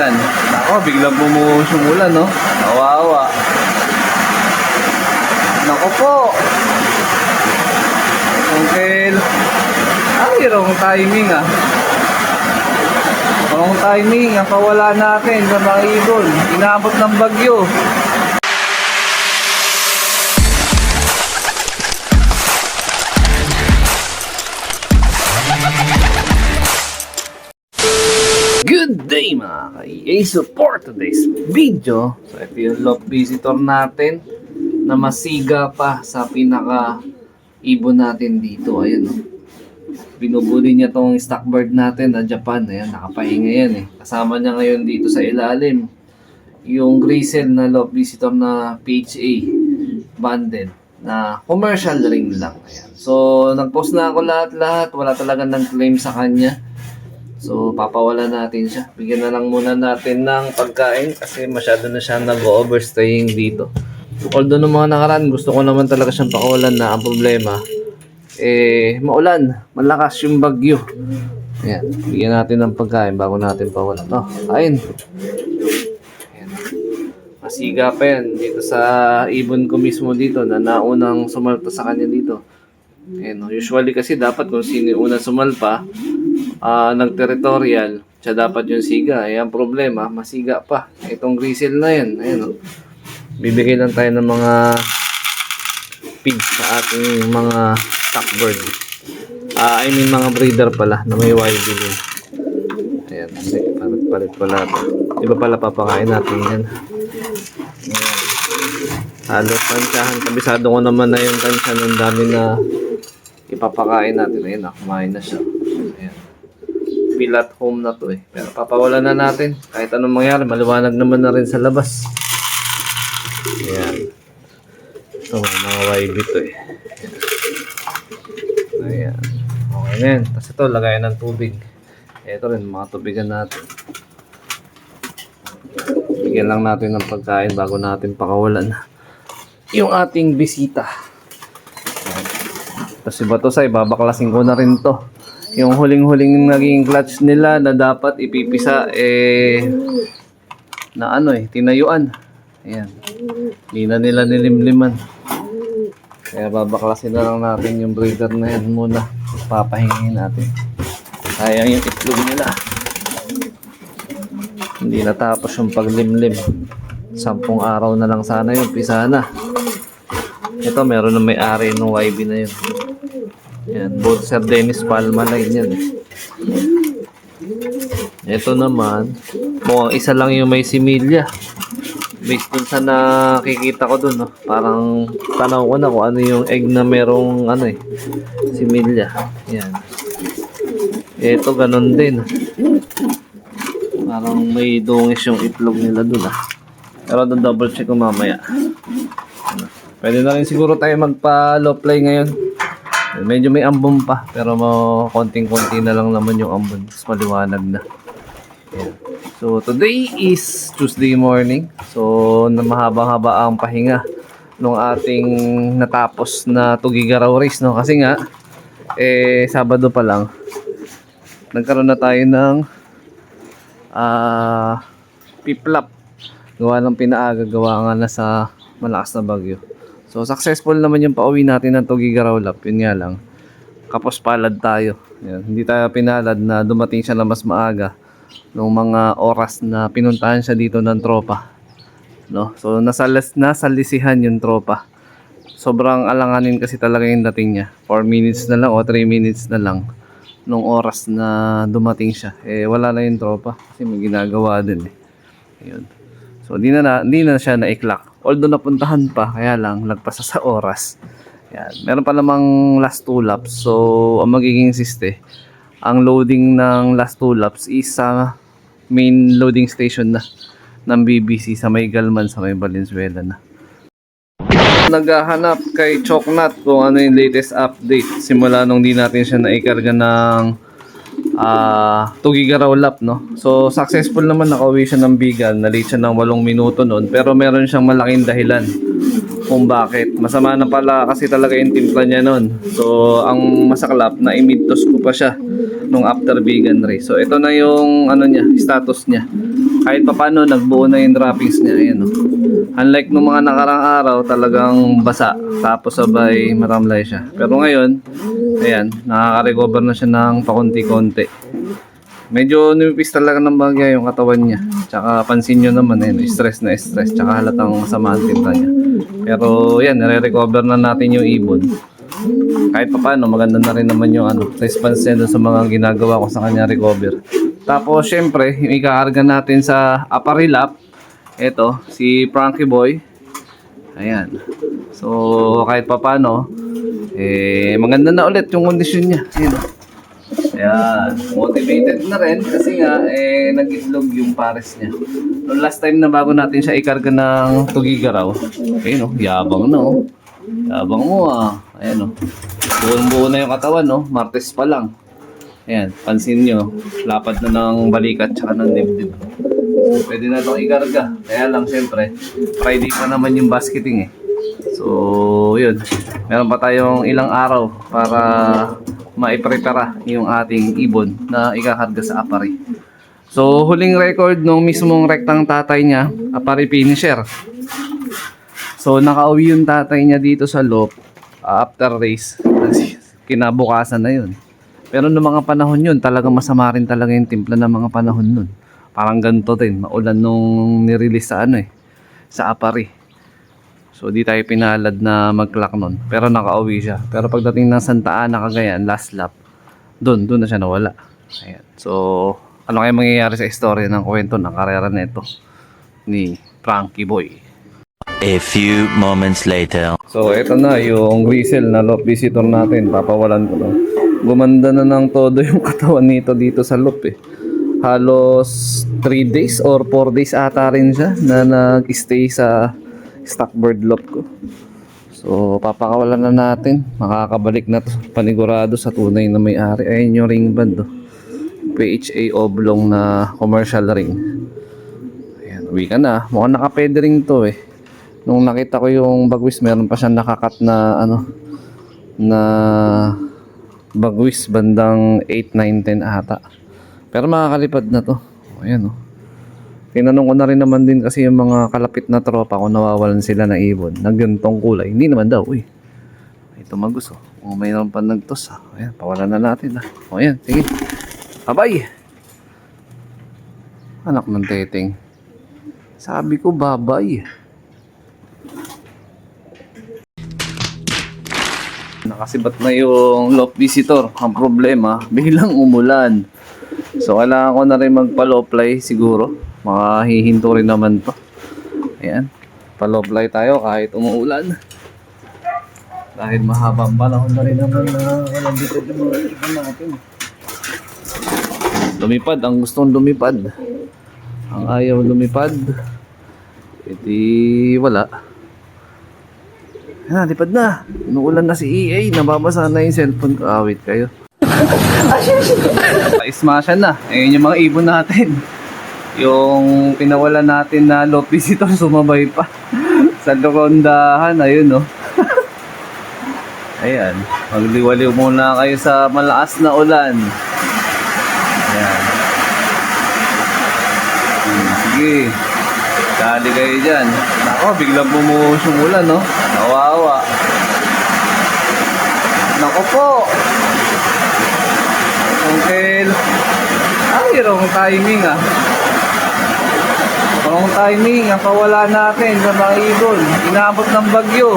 Yan. Ako, biglang bumusulan, no? Kawawa. Nako po. Uncle. Ay, wrong timing, ah. Wrong timing. Ang pawala natin sa mga ibon. Inaabot ng bagyo. Good day mga ka-EA! So for today's video, so ito yung loft visitor natin na masiga pa sa pinaka-ibon natin dito. Ayan, oh. Binubuli niya tong stock bird natin na Japan. Ayan, nakapahinga yan eh. Kasama niya ngayon dito sa ilalim yung grizzle na loft visitor na PHA banded na commercial ring lang. Ayan. So nag-post na ako lahat-lahat. Wala talaga ng claim sa kanya. So, papawala natin siya. Bigyan na lang muna natin ng pagkain kasi masyado na siya nag-overstaying dito. Although nung mga nakaraan, gusto ko naman talaga siyang pakawalan na ang problema, maulan, malakas yung bagyo. Ayan, bigyan natin ng pagkain bago natin pawalan. Oh, kain. Ayan. Masiga pa yan dito sa ibon ko mismo dito na naunang sumalpa sa kanya dito. Ayan, usually kasi dapat kung sino yung unang sumalpa, nag-territorial, siya dapat yung siga. Ang problema, masiga pa. Itong grizzle na yan. Ayan, oh. Bibigay lang tayo ng mga pigs sa ating mga stock bird. I mean mga breeder pala na may wild din. Ayan, palit pala ito. Iba pala papakain natin yan. Ayan. Halos tansyahan. Kabisado ko naman na yung tansya ng dami na ipapakain natin. Ayan, kumain na siya. Ayan. Feel at home na to eh. Pero papawalan na natin. Kahit anong mangyari, maliwanag naman na rin sa labas. Ayan. Ito, mga YB to eh. Ayan. Okay na yan. Tapos ito, lagayan ng tubig. Ito rin, mga tubigan natin. Bigyan lang natin ng pagkain bago natin pakawalan yung ating bisita. Ayan. Tapos iba to sa ibabaklasin ko na rin to. Yung huling-huling naging clutch nila na dapat ipipisa na tinayuan. Ayan. Hindi na nila nilimliman. Kaya babaklasin na lang natin yung breeder na yan muna. Papahingin natin. Sayang yung itlog nila. Hindi natapos yung paglimlim. 10 araw na lang sana yun. Pisa na. Ito meron na may-ari ng YB na yun. Yan, both Sir Dennis Palma line yan. Ito naman, mukhang isa lang yung may similya. Based dun sa nakikita ko dun, no? Parang tanaw ko na kung ano yung egg na merong similya. Yan. Ito ganun din. Parang may dungis yung itlog nila dun, ah. Pero dun double check ko mamaya. Pwede na rin siguro tayo magpa-low play ngayon. Medyo may ambon pa, pero konting-konti na lang naman yung ambon. Mas maliwanag na. Ayan. So, today is Tuesday morning. So, mahaba-haba ang pahinga nung ating natapos na Tugigaraw race, no? Kasi nga, Sabado pa lang, nagkaroon na tayo ng piplap. Gawa ng pinaaga, gawa nga na sa malakas na bagyo. So, successful naman yung pauwi natin ng Tugigaraw Lap. Yun nga lang, kapos palad tayo. Yan. Hindi tayo pinalad na dumating siya na mas maaga noong mga oras na pinuntahan siya dito ng tropa. No? So, nasalisihan yung tropa. Sobrang alanganin kasi talaga yung dating niya. 4 minutes na lang o 3 minutes na lang nung oras na dumating siya. Wala na yung tropa kasi may ginagawa din eh. Ayun. So, di na siya na-clock. Although napuntahan pa, kaya lang lagpas sa oras. Yan. Meron pa namang last 2 laps. So, ang magiging siste, ang loading ng last 2 laps is sa main loading station na ng BBC sa may Galman, sa may Valenzuela na. Naghahanap kay Choknat kung ano yung latest update simula nung di natin siya naikarga ng Tugigaraw Lap, no? So, successful naman nakauwi siya ng Bigan. Na-late siya ng 8 minuto noon. Pero meron siyang malaking dahilan kung bakit. Masama na pala kasi talaga yung timpla niya noon. So, ang masaklap na imidtos ko pa siya nung after Bigan race. So, ito na yung status niya. kahit pa paano nagbuo na yung droppings niya. Ayan, oh. Unlike nung mga nakarang araw, talagang basa. Tapos sabay maramlay siya. Pero ngayon, ayan, nakaka-recover na siya ng pakunti-konti. Medyo nipipis talaga ng bagay yung katawan niya. Tsaka pansin nyo naman, stress na stress. Tsaka halatang masama ang timpla niya. Pero yan, nare-recover na natin yung ibon. Kahit pa paano, maganda na rin naman yung response niya sa mga ginagawa ko sa kanya recover. Tapos syempre, yung ikakarga natin sa aparilap, ito, si Frankie Boy. Ayan. So, kahit pa paano, maganda na ulit yung kondisyon niya. Ayan. Ayan, motivated na rin kasi nga nag-itlog yung pares niya. No, last time na bago natin siya ikarga ng tugigaraw. Okay, no? Yabang na, oh. Yabang mo, ah. Ayan, oh. Buong-buo na yung katawan, no? Martes pa lang. Ayan, pansin nyo, lapad na ng balikat tsaka ng dibdib. So, pwede na itong ikarga. Kaya lang, syempre, Friday pa naman yung basketing, eh. So, yun. Meron pa tayong ilang araw para maiprepara yung ating ibon na ikakarga sa apari. So, huling record nung mismong rektang tatay niya, apari finisher. So, nakauwi yung tatay niya dito sa loop after race. Kinabukasan na yun. Pero noong mga panahon yun, talagang masama rin talaga yung timpla ng mga panahon nun. Parang ganito din, maulan nung nirelease sa sa apari. So, di tayo pinalad na mag-clock nun. Pero nakauwi siya. Pero pagdating ng Santa Ana, Cagayan, last lap, doon na siya nawala. Ayan. So, ano kaya mangyayari sa istorya ng kwento ng karera nito ni Frankie Boy? A few moments later. So, ito na yung Grisel na loop visitor natin. Papawalan ko lang. Gumanda na ng todo yung katawan nito dito sa loop, eh. Halos 3 days or 4 days ata rin siya na nag-stay sa stockbird loop ko. So, papakawalan na natin. Makakabalik na to panigurado sa tunay na may-ari. Ayun yung ring band, oh. PHA oblong na commercial ring. Ayan, uwi ka na. Mukhang nakapwede ring to, eh. Nung nakita ko yung bagwis, meron pa siyang nakakat na na bagwis bandang 8, 9, 10 ata. Pero makakalipad na to. Ayan, oh. Tinanong ko na rin naman din kasi yung mga kalapit na tropa kung nawawalan sila ng ibon ng ganitong kulay. Hindi naman daw, uy. Ito magusto. O mayroon pa nagtos, ha. Ayan, pawalan na natin, ha. O ayan, sige. Babay! Anak ng teteng. Sabi ko, babay. Nakasibat na yung loop visitor. Ang problema, biglang umulan. So, kailangan ko na rin magpa-low-fly siguro. Makahihinto rin naman to. Ayan. Pa-low-fly tayo kahit umuulan. Dahil mahabang panahon na rin naman na walang dito yung mga ibon natin. Lumipad. Ang gustong lumipad. Ang ayaw lumipad. Edi wala. Ayan, lipad na. Inuulan na si EA. Nababasa na yung cellphone ko. Wait kayo. Ismasyan na. Ayun yung mga ibon natin. Yung pinawalan natin na loop visitor, sumabay pa. Sa lukondahan, ayun, no. Ayan. Magliwaliw muna kayo sa malakas na ulan. Ayan. Sige. Dali kayo dyan. Ako, biglang bumuhos yung ulan, no. Kawawa. Nako po. Uncle. Ay, wrong timing, ah. Wrong timing. Ang pawala natin sa mga ibon. Inabot ng bagyo.